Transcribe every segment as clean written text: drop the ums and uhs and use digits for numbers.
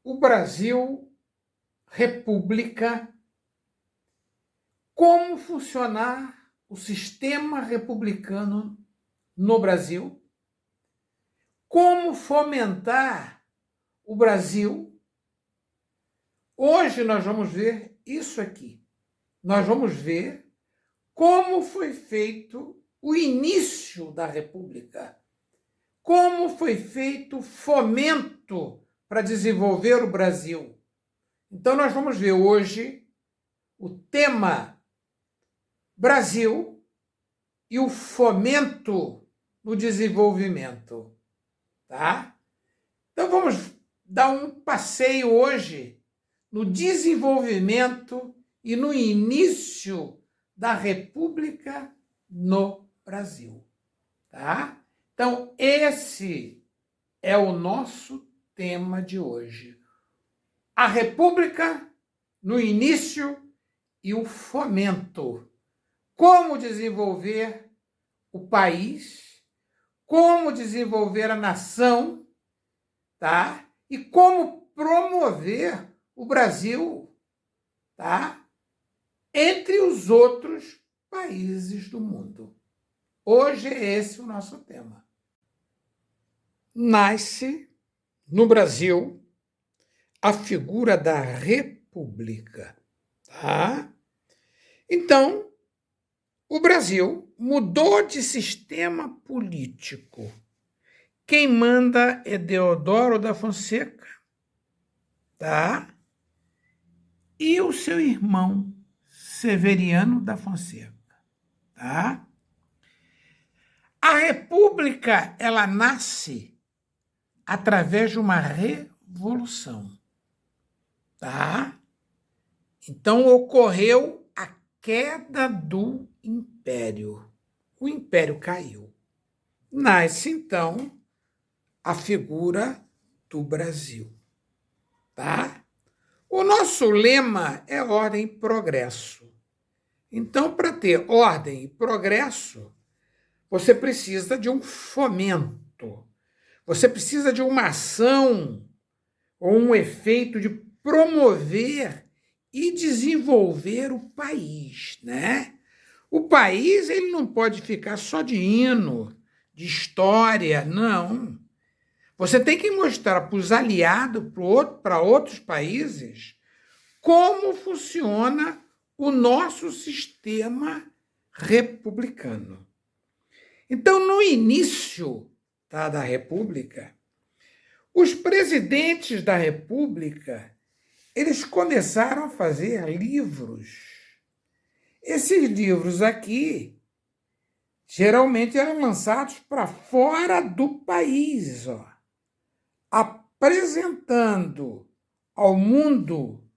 o Brasil, república, como funcionar o sistema republicano no Brasil, como fomentar o Brasil. Hoje nós vamos ver isso aqui. Nós vamos ver como foi feito o início da República, como foi feito o fomento para desenvolver o Brasil. Então nós vamos ver hoje o tema Brasil e o fomento no desenvolvimento, tá? Então vamos dar um passeio hoje no desenvolvimento e no início da República no Brasil, tá? Então esse é o nosso tema de hoje. A República no início e o fomento. Como desenvolver o país, como desenvolver a nação, tá? E como promover o Brasil, tá? Entre os outros países do mundo. Hoje é esse o nosso tema. Nasce no Brasil a figura da República, tá? Então, o Brasil mudou de sistema político. Quem manda é Deodoro da Fonseca, tá? E o seu irmão, Severiano da Fonseca, tá? A República, ela nasce através de uma revolução, tá? Então ocorreu a queda do Império. O Império caiu. Nasce, então, a figura do Brasil, tá? O nosso lema é ordem e progresso. Então, para ter ordem e progresso, você precisa de um fomento. Você precisa de uma ação ou um efeito de promover e desenvolver o país, né? O país ele não pode ficar só de hino, de história, não. Você tem que mostrar para os aliados, para outros países, como funciona o nosso sistema republicano. Então, no início, tá, da República, os presidentes da República, eles começaram a fazer livros. Esses livros aqui, geralmente eram lançados para fora do país, ó, apresentando ao mundo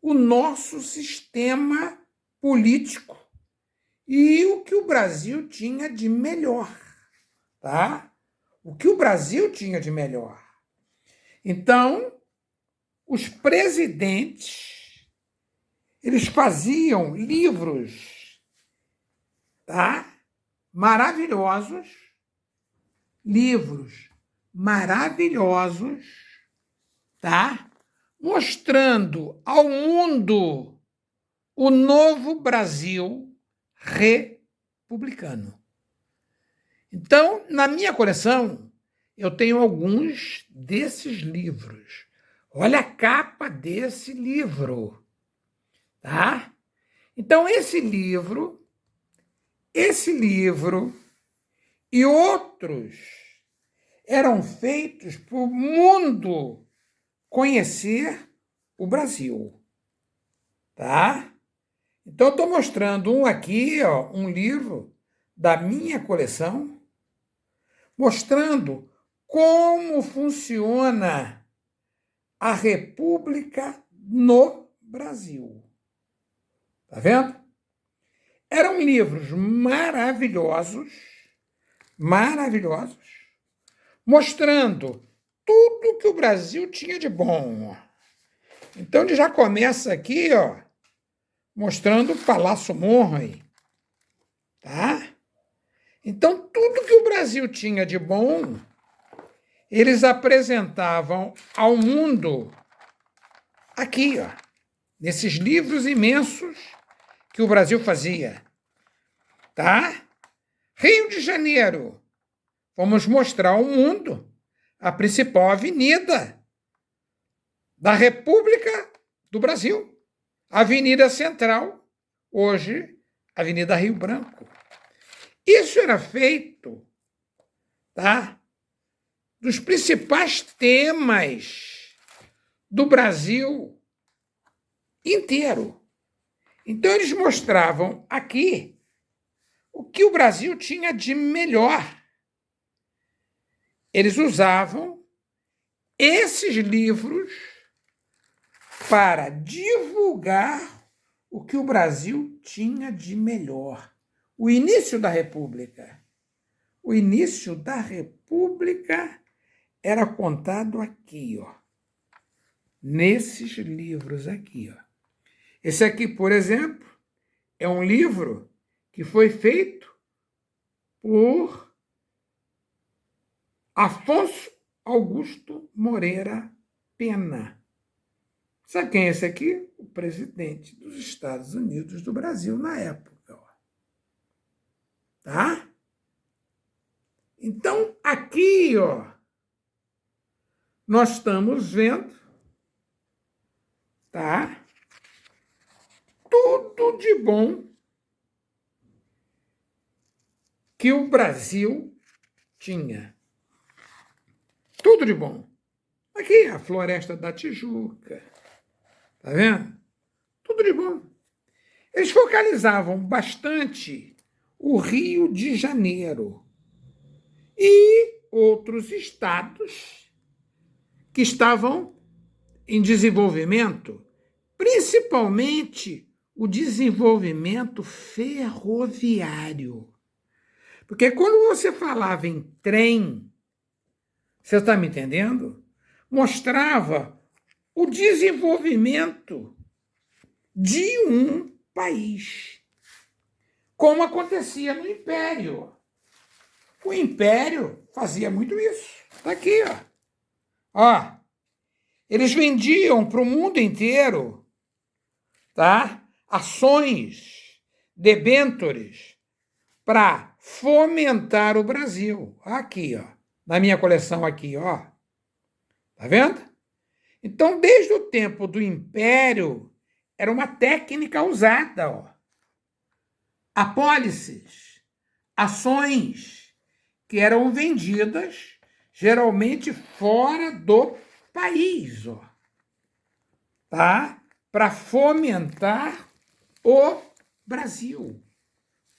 o nosso sistema político e o que o Brasil tinha de melhor, tá? O que o Brasil tinha de melhor. Então, os presidentes, eles faziam livros, tá? Maravilhosos, tá? Mostrando ao mundo o novo Brasil republicano. Então, na minha coleção, eu tenho alguns desses livros. Olha a capa desse livro, tá? Então, esse livro e outros eram feitos para o mundo conhecer o Brasil, tá? Então, eu estou mostrando um aqui, ó, um livro da minha coleção, mostrando como funciona a República no Brasil. Tá vendo? Eram livros maravilhosos, mostrando tudo que o Brasil tinha de bom. Então, ele já começa aqui, ó, mostrando o Palácio Monroe, tá? Então, tudo que o Brasil tinha de bom, eles apresentavam ao mundo aqui, ó, nesses livros imensos que o Brasil fazia, tá? Rio de Janeiro, vamos mostrar ao mundo a principal avenida da República do Brasil, Avenida Central, hoje Avenida Rio Branco. Isso era feito, tá? Dos principais temas do Brasil inteiro. Então, eles mostravam aqui o que o Brasil tinha de melhor. Eles usavam esses livros para divulgar o que o Brasil tinha de melhor. O início da República. O início da República era contado aqui, ó, nesses livros aqui, ó. Esse aqui, por exemplo, é um livro que foi feito por Afonso Augusto Moreira Pena. Sabe quem é esse aqui? O presidente dos Estados Unidos do Brasil na época. Ó. Tá? Então, aqui, ó, nós estamos vendo, tá? Tudo de bom que o Brasil tinha. Tudo de bom. Aqui, a Floresta da Tijuca. Tá vendo? Tudo de bom. Eles focalizavam bastante o Rio de Janeiro e outros estados que estavam em desenvolvimento, principalmente o desenvolvimento ferroviário. Porque quando você falava em trem, você está me entendendo? Mostrava o desenvolvimento de um país, como acontecia no Império. O Império fazia muito isso. Está aqui, ó. Ó, eles vendiam para o mundo inteiro, tá? Ações, debêntures, para fomentar o Brasil. Aqui, ó. Na minha coleção aqui, ó. Tá vendo? Então, desde o tempo do Império, era uma técnica usada, ó. Apólices, ações que eram vendidas geralmente fora do país, ó. Tá? Para fomentar o Brasil,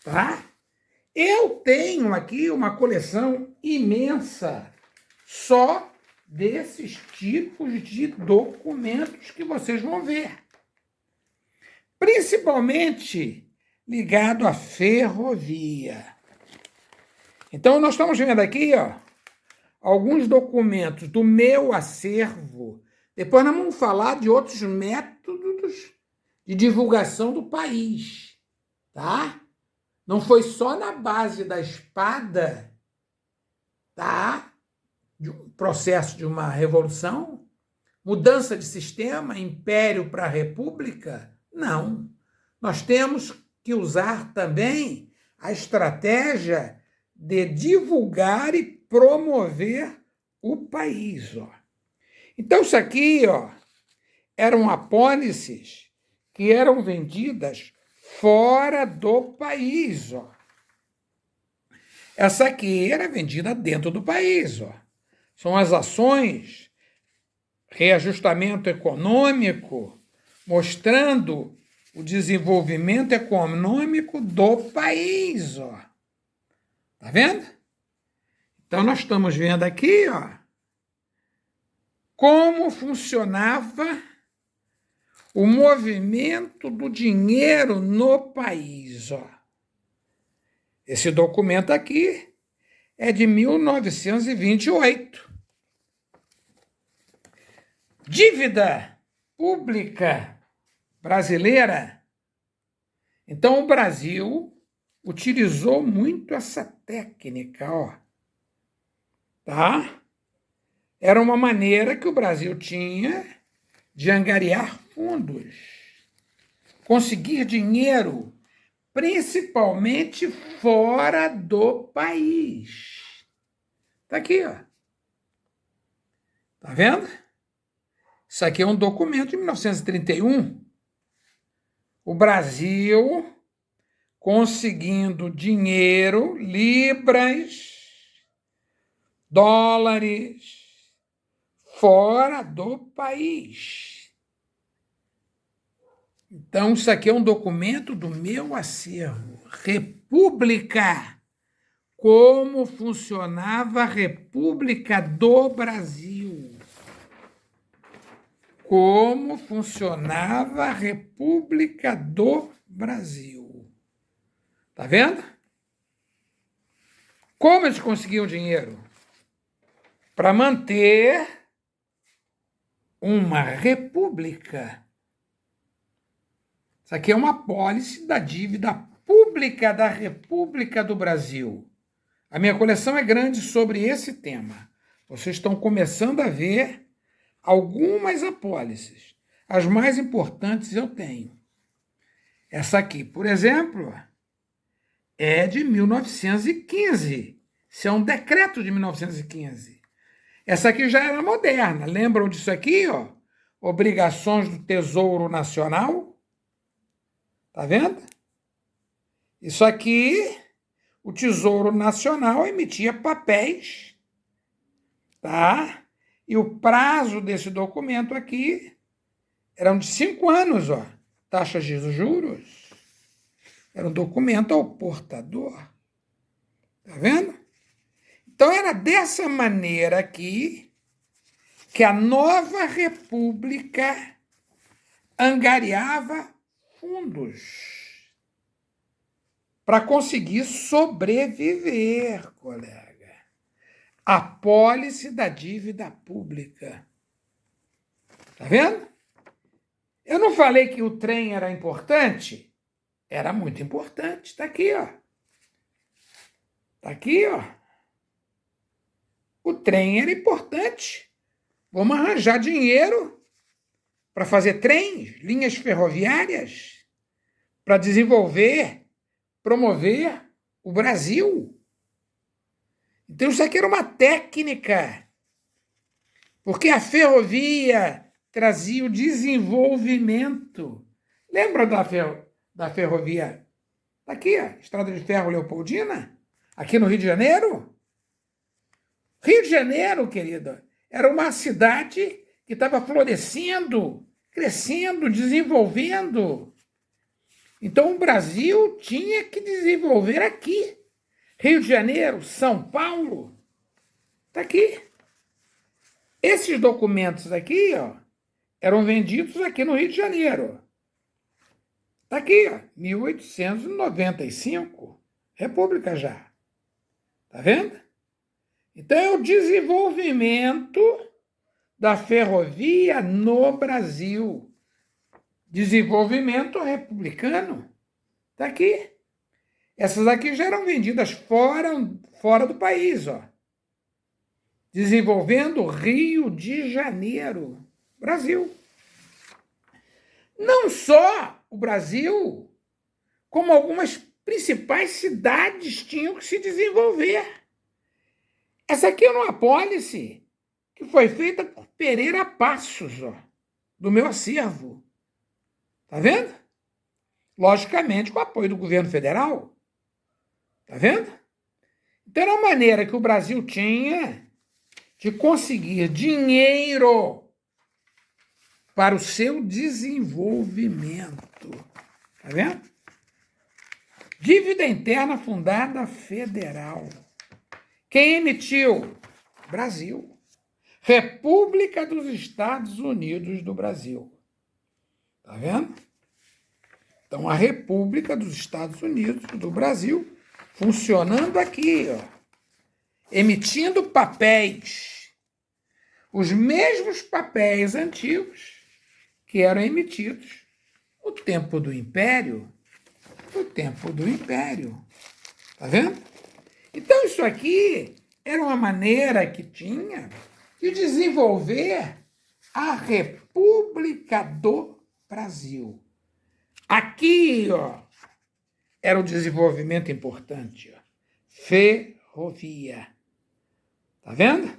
tá? Eu tenho aqui uma coleção imensa só desses tipos de documentos que vocês vão ver. Principalmente ligado à ferrovia. Então, nós estamos vendo aqui, ó, alguns documentos do meu acervo. Depois nós vamos falar de outros métodos de divulgação do país, tá? Não foi só na base da espada, tá? De um processo de uma revolução, mudança de sistema, império para república? Não. Nós temos que usar também a estratégia de divulgar e promover o país. Ó. Então, isso aqui, ó, eram apólices que eram vendidas fora do país. Ó. Essa aqui era vendida dentro do país. Ó. São as ações, reajustamento econômico, mostrando o desenvolvimento econômico do país. Ó. Tá vendo? Então, nós estamos vendo aqui, ó, como funcionava o movimento do dinheiro no país. Ó. Esse documento aqui é de 1928. Dívida pública brasileira. Então, o Brasil utilizou muito essa técnica, ó. Tá? Era uma maneira que o Brasil tinha de angariar fundos, conseguir dinheiro, principalmente fora do país. Está aqui, ó. Está vendo? Isso aqui é um documento de 1931. O Brasil conseguindo dinheiro, libras, dólares, fora do país. Então, isso aqui é um documento do meu acervo. República. Como funcionava a República do Brasil. Como funcionava a República do Brasil. Tá vendo? Como eles conseguiam dinheiro? Para manter uma república. Isso aqui é uma apólice da dívida pública da República do Brasil. A minha coleção é grande sobre esse tema. Vocês estão começando a ver algumas apólices. As mais importantes eu tenho. Essa aqui, por exemplo, é de 1915. Isso é um decreto de 1915. Essa aqui já era moderna. Lembram disso aqui, ó? Obrigações do Tesouro Nacional. Tá vendo? Isso aqui, o Tesouro Nacional emitia papéis, tá? E o prazo desse documento aqui eram de 5 anos, ó. Taxas de juros. Era um documento ao portador. Tá vendo? Então, era dessa maneira aqui que a nova república angariava fundos para conseguir sobreviver, colega. Apólice da dívida pública. Tá vendo? Eu não falei que o trem era importante? Era muito importante. Está aqui, ó. Está aqui, ó. O trem era importante. Vamos arranjar dinheiro para fazer trens, linhas ferroviárias, para desenvolver, promover o Brasil. Então, isso aqui era uma técnica, porque a ferrovia trazia o desenvolvimento. Lembra da ferrovia? Está aqui, a Estrada de Ferro Leopoldina, aqui no Rio de Janeiro. Rio de Janeiro, querida, era uma cidade que estava florescendo, crescendo, desenvolvendo. Então, o Brasil tinha que desenvolver aqui. Rio de Janeiro, São Paulo, está aqui. Esses documentos aqui, ó, eram vendidos aqui no Rio de Janeiro. Está aqui, ó, 1895, República já. Está vendo? Então, é o desenvolvimento da ferrovia no Brasil. Desenvolvimento republicano. Está aqui. Essas aqui já eram vendidas fora do país, ó. Desenvolvendo Rio de Janeiro, Brasil. Não só o Brasil, como algumas principais cidades tinham que se desenvolver. Essa aqui é uma apólice que foi feita por Pereira Passos, ó, do meu acervo. Tá vendo? Logicamente, com o apoio do governo federal. Tá vendo? Então, era a maneira que o Brasil tinha de conseguir dinheiro para o seu desenvolvimento. Tá vendo? Dívida interna fundada federal. Quem emitiu? Brasil. República dos Estados Unidos do Brasil. Tá vendo? Então, a República dos Estados Unidos do Brasil funcionando aqui, ó, emitindo papéis. Os mesmos papéis antigos que eram emitidos no tempo do Império. No tempo do Império. Tá vendo? Então, isso aqui era uma maneira que tinha de desenvolver a República República do Brasil. Aqui, ó, era o desenvolvimento importante, ó. Ferrovia. Tá vendo?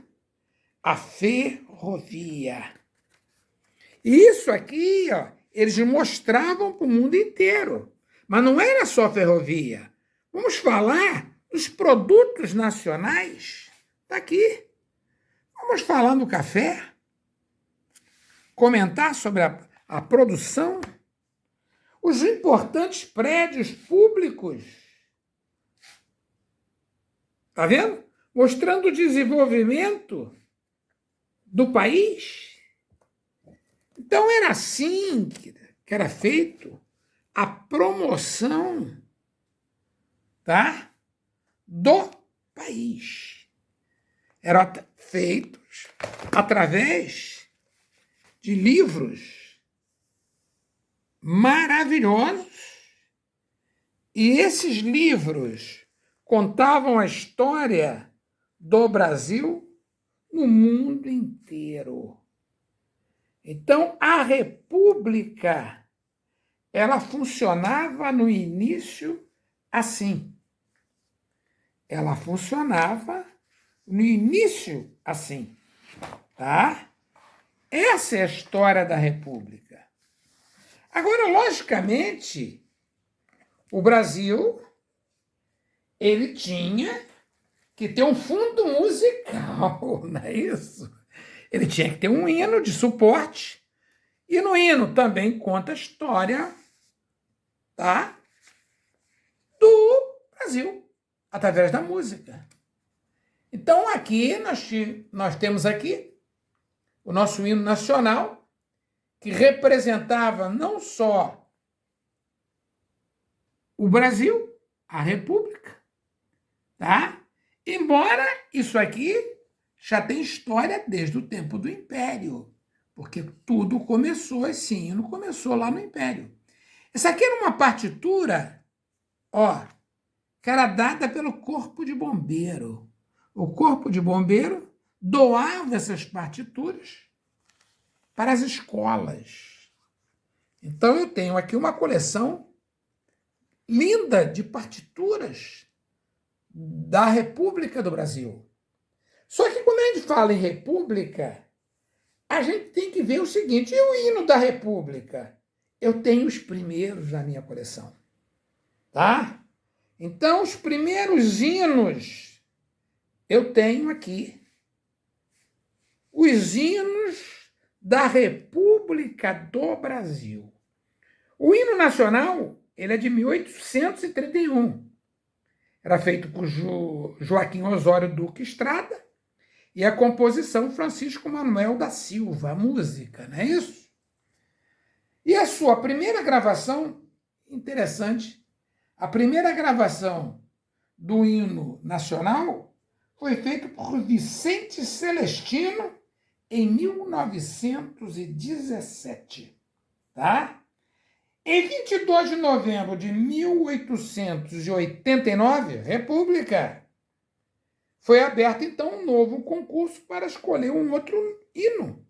A ferrovia. Isso aqui, ó, eles mostravam para o mundo inteiro. Mas não era só ferrovia. Vamos falar dos produtos nacionais. Está aqui. Vamos falar do café. Comentar sobre a produção. Os importantes prédios públicos. Está vendo? Mostrando o desenvolvimento do país. Então, era assim que era feito a promoção, tá, do país. Eram feitos através de livros maravilhosos. E esses livros contavam a história do Brasil no mundo inteiro. Então, a República, ela funcionava no início assim. Ela funcionava no início assim, tá? Essa é a história da República. Agora, logicamente, o Brasil, ele tinha que ter um fundo musical, não é isso? Ele tinha que ter um hino de suporte. E no hino também conta a história, tá, do Brasil, através da música. Então, aqui nós temos aqui o nosso hino nacional, que representava não só o Brasil, a República, tá? Embora isso aqui já tem história desde o tempo do Império, porque tudo começou, esse hino começou lá no Império. Essa aqui era uma partitura, ó, que era dada pelo Corpo de Bombeiro. O Corpo de Bombeiro doava essas partituras para as escolas. Então, eu tenho aqui uma coleção linda de partituras da República do Brasil. Só que quando a gente fala em República, a gente tem que ver o seguinte, e o hino da República? Eu tenho os primeiros na minha coleção, tá? Então, os primeiros hinos eu tenho aqui. Os hinos da República do Brasil. O hino nacional, ele é de 1831. Era feito por Joaquim Osório Duque Estrada e a composição Francisco Manuel da Silva, a música, não é isso? E a sua primeira gravação, interessante, a primeira gravação do hino nacional foi feita por Vicente Celestino em 1917, tá? Em 22 de novembro de 1889, República, foi aberto, então, um novo concurso para escolher um outro hino,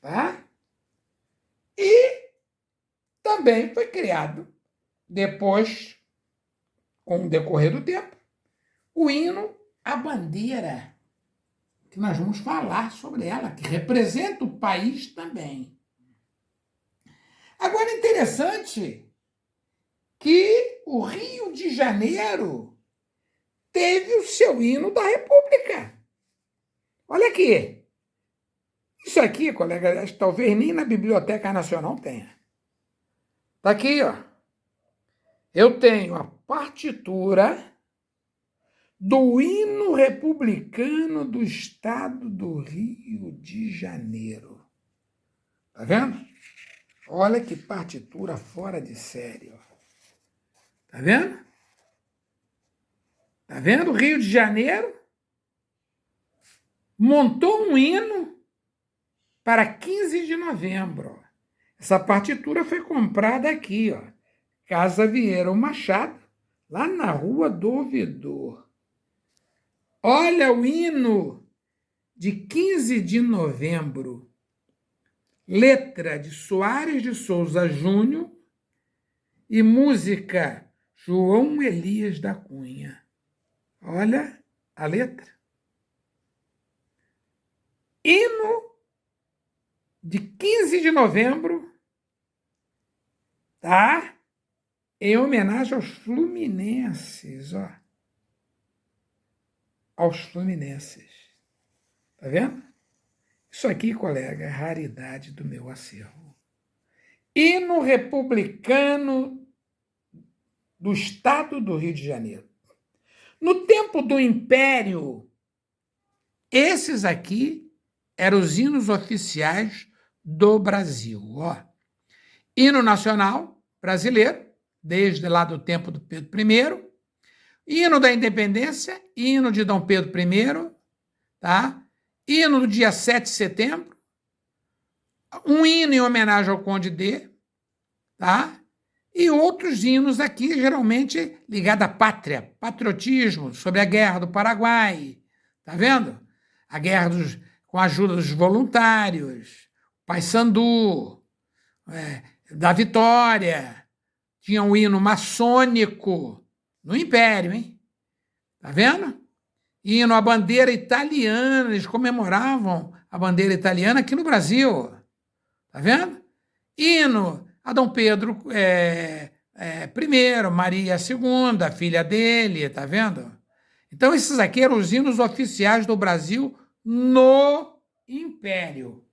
tá? E também foi criado, depois, com o decorrer do tempo, o hino à bandeira, que nós vamos falar sobre ela, que representa o país também. Agora, interessante que o Rio de Janeiro teve o seu hino da República. Olha aqui. Isso aqui, colega, talvez nem na Biblioteca Nacional tenha. Está aqui, ó. Eu tenho a partitura do hino republicano do Estado do Rio de Janeiro. Tá vendo? Olha que partitura fora de série, ó. Tá vendo? Tá vendo? O Rio de Janeiro montou um hino para 15 de novembro. Essa partitura foi comprada aqui, ó, Casa Vieira Machado, lá na Rua do Ouvidor. Olha o hino de 15 de novembro, letra de Soares de Souza Júnior e música João Elias da Cunha. Olha a letra. Hino de 15 de novembro, tá? Em homenagem aos fluminenses, ó. Aos fluminenses. Tá vendo? Isso aqui, colega, é raridade do meu acervo. Hino republicano do Estado do Rio de Janeiro. No tempo do Império, esses aqui eram os hinos oficiais do Brasil. Ó. Hino nacional brasileiro, desde lá do tempo do Pedro I. Hino da Independência, hino de Dom Pedro I, tá? Hino do dia 7 de setembro, um hino em homenagem ao Conde D, tá? E outros hinos aqui, geralmente ligados à pátria, patriotismo, sobre a Guerra do Paraguai, tá vendo? A guerra com a ajuda dos voluntários, Paissandu, da Vitória, tinha um hino maçônico no Império, hein? Tá vendo? Hino à bandeira italiana, eles comemoravam a bandeira italiana aqui no Brasil, tá vendo? Hino a Dom Pedro I, Maria II, filha dele, tá vendo? Então, esses aqui eram os hinos oficiais do Brasil no Império.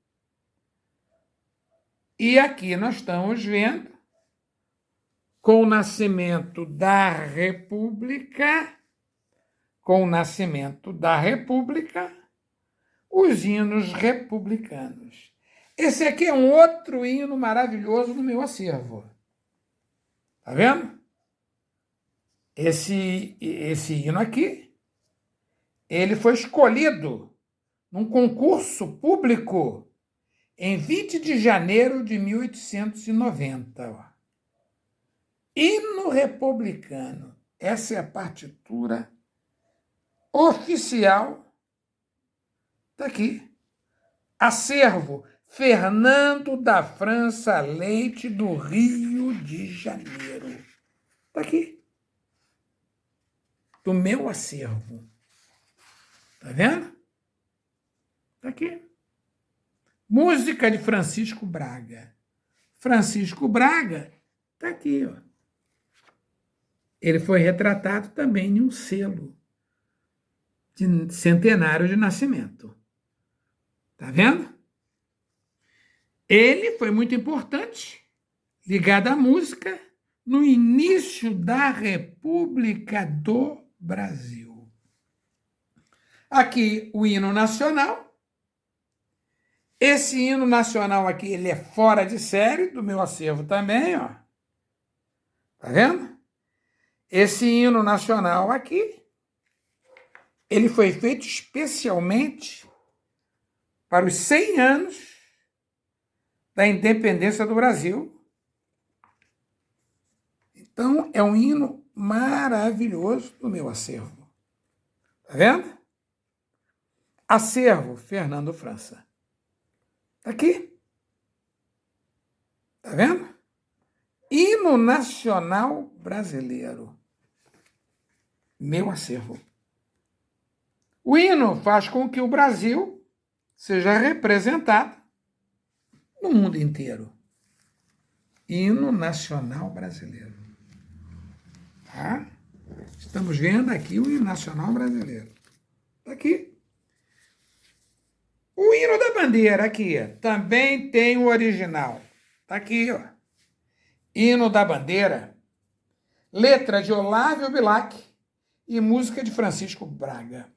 E aqui nós estamos vendo, com o nascimento da República, os hinos republicanos. Esse aqui é um outro hino maravilhoso no meu acervo. Tá vendo? Esse hino aqui, ele foi escolhido num concurso público em 20 de janeiro de 1890. Ó. Hino republicano. Essa é a partitura oficial. Está aqui. Acervo Fernando da França Leite, do Rio de Janeiro. Está aqui. Do meu acervo. Está vendo? Está aqui. Música de Francisco Braga. Francisco Braga está aqui, ó. Ele foi retratado também em um selo de centenário de nascimento. Está vendo? Ele foi muito importante, ligado à música, no início da República do Brasil. Aqui o hino nacional. Esse hino nacional aqui, ele é fora de série, do meu acervo também, ó. Tá vendo? Esse hino nacional aqui, ele foi feito especialmente para os 100 anos da independência do Brasil. Então, é um hino maravilhoso do meu acervo. Tá vendo? Acervo Fernando França. Tá aqui. Tá vendo? Hino nacional brasileiro. Meu acervo. O hino faz com que o Brasil seja representado no mundo inteiro. Hino nacional brasileiro. Tá? Estamos vendo aqui o hino nacional brasileiro. Está aqui. O hino da bandeira aqui também tem o original. Está aqui, ó. Hino da bandeira, letra de Olávio Bilac e música de Francisco Braga.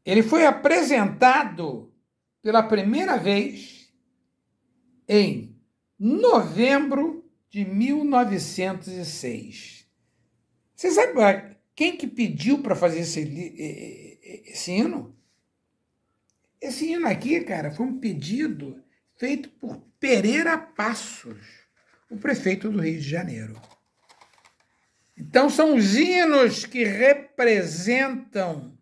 Ele foi apresentado pela primeira vez em novembro de 1906. Você sabe quem que pediu para fazer esse hino? Esse hino aqui, cara, foi um pedido feito por Pereira Passos, o prefeito do Rio de Janeiro. Então, são os hinos que representam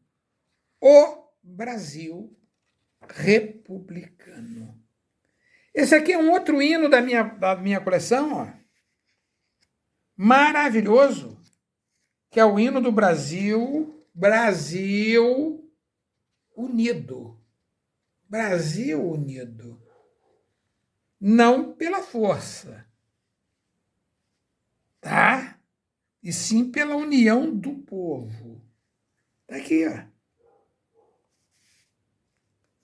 o Brasil republicano. Esse aqui é um outro hino da minha coleção, ó. Maravilhoso, que é o hino do Brasil, Brasil Unido. Brasil Unido. Não pela força, tá? E sim pela união do povo. Tá aqui, ó.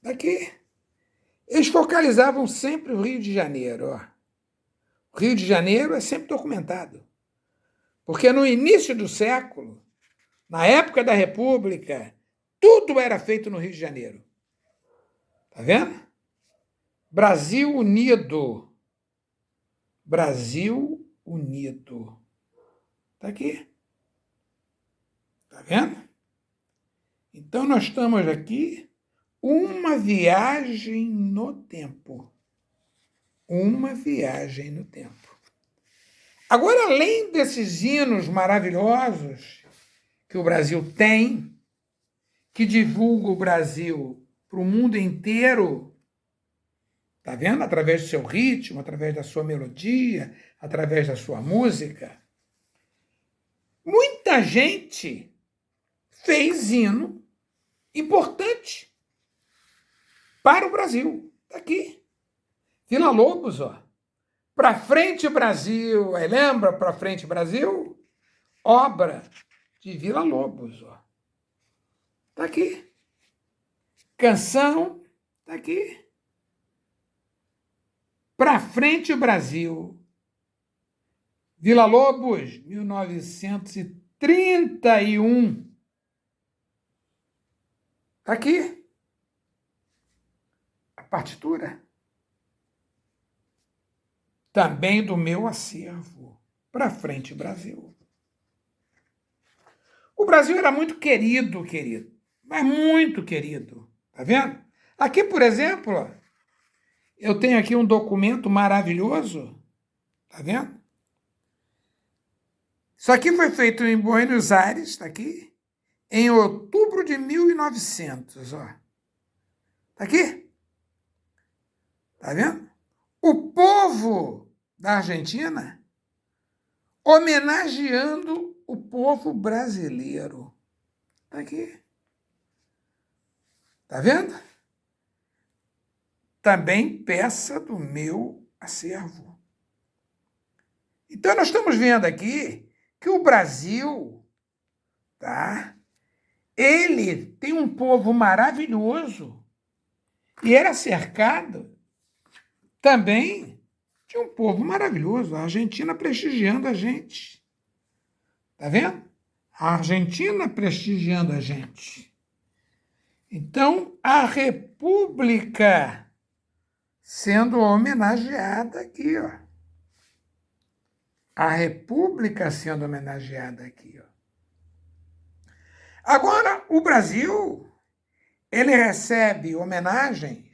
Tá aqui. Eles focalizavam sempre o Rio de Janeiro, ó. O Rio de Janeiro é sempre documentado. Porque no início do século, na época da República, tudo era feito no Rio de Janeiro. Tá vendo? Brasil Unido. Brasil Unido. Tá aqui. Tá vendo? Então nós estamos aqui, uma viagem no tempo. Uma viagem no tempo. Agora, além desses hinos maravilhosos que o Brasil tem, que divulga o Brasil para o mundo inteiro, tá vendo? Através do seu ritmo, através da sua melodia, através da sua música. Muita gente fez hino importante para o Brasil. Está aqui. Vila Lobos, ó. Pra Frente Brasil. Aí lembra Pra Frente Brasil? Obra de Vila Lobos, ó. Está aqui. Canção, está aqui. Pra Frente Brasil. Vila Lobos, 1931. Está aqui. A partitura. Também do meu acervo. Pra Frente Brasil. O Brasil era muito querido, mas muito querido. Tá vendo? Aqui, por exemplo, ó, eu tenho aqui um documento maravilhoso. Tá vendo? Isso aqui foi feito em Buenos Aires, tá aqui, em outubro de 1900, ó. Tá aqui? Tá vendo? O povo da Argentina homenageando o povo brasileiro. Tá aqui. Tá vendo? Também peça do meu acervo. Então, nós estamos vendo aqui que o Brasil, tá? Ele tem um povo maravilhoso e era cercado também de um povo maravilhoso. A Argentina prestigiando a gente. Tá vendo? A Argentina prestigiando a gente. Então, a República sendo homenageada aqui, ó. A República sendo homenageada aqui, ó. Agora, o Brasil, ele recebe homenagens,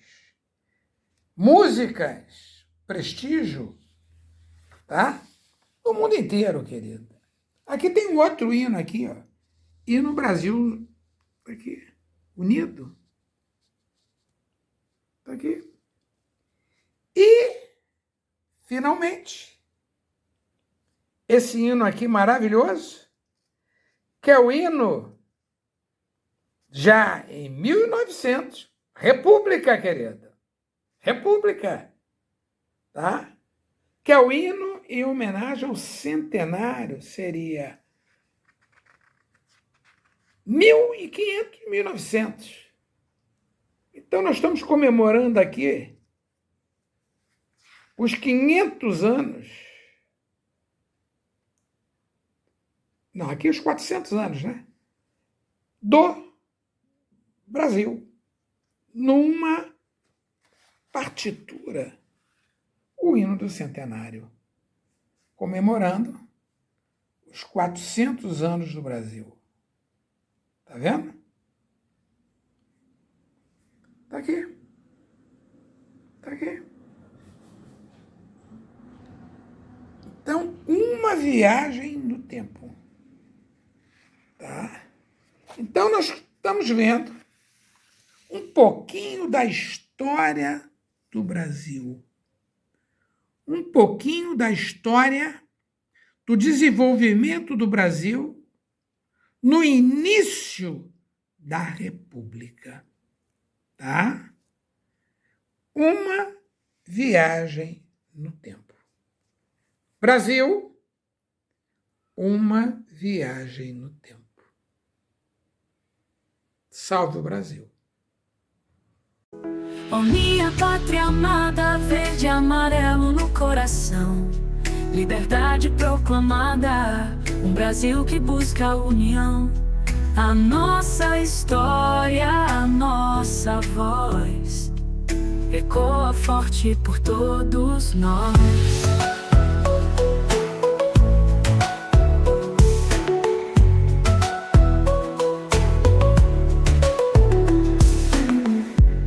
músicas, prestígio, tá? Do mundo inteiro, querido. Aqui tem um outro hino aqui, ó. Hino Brasil, aqui, unido. Tá aqui. E, finalmente, esse hino aqui maravilhoso, que é o hino já em 1900, República, querida. República, tá? Que é o hino em homenagem ao centenário, seria 1500, 1900. Então, nós estamos comemorando aqui os 500 anos. Não, aqui os 400 anos, né? Do Brasil. Numa partitura. O hino do centenário. Comemorando os 400 anos do Brasil. Tá vendo? Tá aqui. Tá aqui. Então, uma viagem no tempo. Tá? Então, nós estamos vendo um pouquinho da história do Brasil. um pouquinho da história do desenvolvimento do Brasil no início da República, tá? Uma viagem no tempo. Brasil, uma viagem no tempo. Salve o Brasil. Oh, minha pátria amada, verde e amarelo no coração, liberdade proclamada, um Brasil que busca a união. A nossa história, a nossa voz, ecoa forte por todos nós.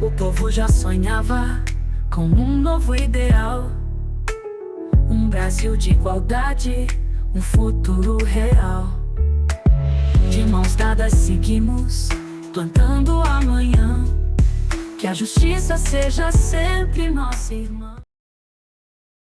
O povo já sonhava com um novo ideal, um Brasil de igualdade, um futuro real. De mãos dadas seguimos, plantando amanhã, que a justiça seja sempre nossa irmã.